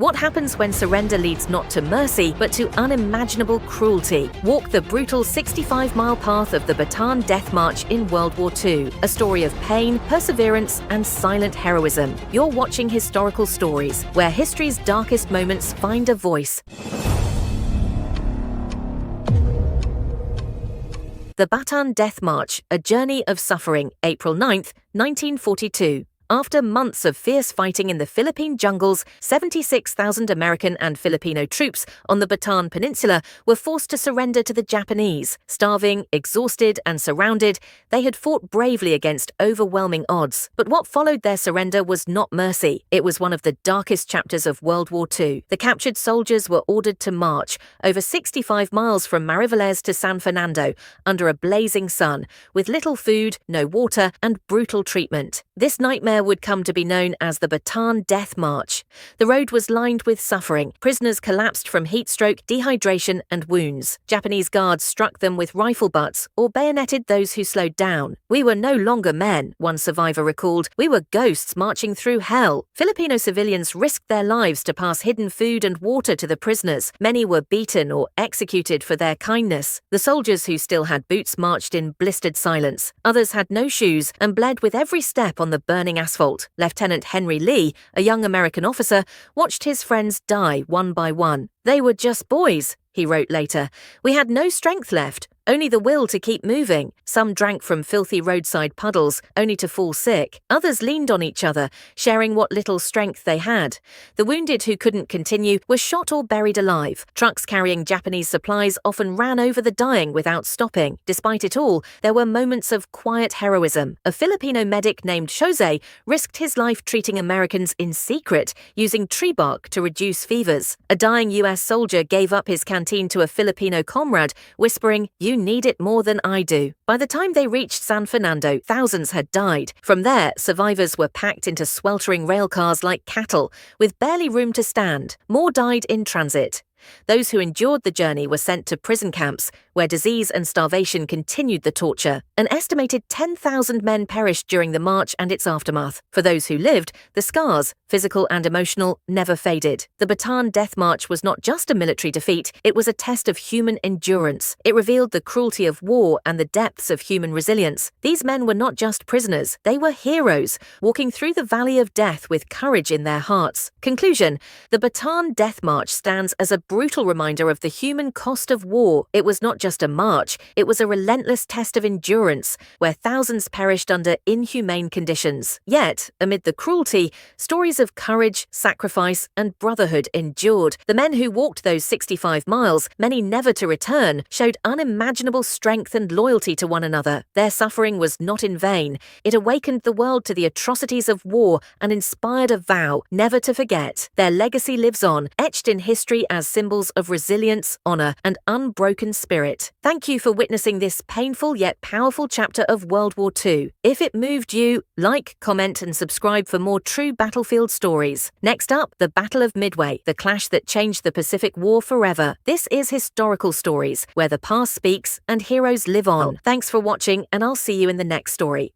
What happens when surrender leads not to mercy, but to unimaginable cruelty? Walk the brutal 65-mile path of the Bataan Death March in World War II, a story of pain, perseverance, and silent heroism. You're watching Historical Stories, where history's darkest moments find a voice. The Bataan Death March, A Journey of Suffering, April 9, 1942. After months of fierce fighting in the Philippine jungles, 76,000 American and Filipino troops on the Bataan Peninsula were forced to surrender to the Japanese. Starving, exhausted, and surrounded, they had fought bravely against overwhelming odds. But what followed their surrender was not mercy. It was one of the darkest chapters of World War II. The captured soldiers were ordered to march over 65 miles from Mariveles to San Fernando under a blazing sun, with little food, no water, and brutal treatment. This nightmare would come to be known as the Bataan Death March. The road was lined with suffering. Prisoners collapsed from heat stroke, dehydration, and wounds. Japanese guards struck them with rifle butts or bayoneted those who slowed down. "We were no longer men," one survivor recalled. "We were ghosts marching through hell." Filipino civilians risked their lives to pass hidden food and water to the prisoners. Many were beaten or executed for their kindness. The soldiers who still had boots marched in blistered silence. Others had no shoes and bled with every step on the burning asphalt. Lieutenant Henry Lee, a young American officer, watched his friends die one by one. "They were just boys," he wrote later. "We had no strength left, only the will to keep moving." Some drank from filthy roadside puddles, only to fall sick. Others leaned on each other, sharing what little strength they had. The wounded who couldn't continue were shot or buried alive. Trucks carrying Japanese supplies often ran over the dying without stopping. Despite it all, there were moments of quiet heroism. A Filipino medic named Jose risked his life treating Americans in secret, using tree bark to reduce fevers. A dying US soldier gave up his canteen to a Filipino comrade, whispering, "You need it more than I do." By the time they reached San Fernando, thousands had died. From there, survivors were packed into sweltering railcars like cattle, with barely room to stand. More died in transit. Those who endured the journey were sent to prison camps, where disease and starvation continued the torture. An estimated 10,000 men perished during the march and its aftermath. For those who lived, the scars, physical and emotional, never faded. The Bataan Death March was not just a military defeat, it was a test of human endurance. It revealed the cruelty of war and the depths of human resilience. These men were not just prisoners, they were heroes, walking through the valley of death with courage in their hearts. Conclusion: the Bataan Death March stands as a brutal reminder of the human cost of war. It was not just a march, it was a relentless test of endurance, where thousands perished under inhumane conditions. Yet, amid the cruelty, stories of courage, sacrifice, and brotherhood endured. The men who walked those 65 miles, many never to return, showed unimaginable strength and loyalty to one another. Their suffering was not in vain. It awakened the world to the atrocities of war and inspired a vow never to forget. Their legacy lives on, etched in history as symbols of resilience, honor, and unbroken spirit. Thank you for witnessing this painful yet powerful chapter of World War II. If it moved you, like, comment, and subscribe for more true battlefield stories. Next up, the Battle of Midway, the clash that changed the Pacific War forever. This is Historical Stories, where the past speaks and heroes live on. Thanks for watching, and I'll see you in the next story.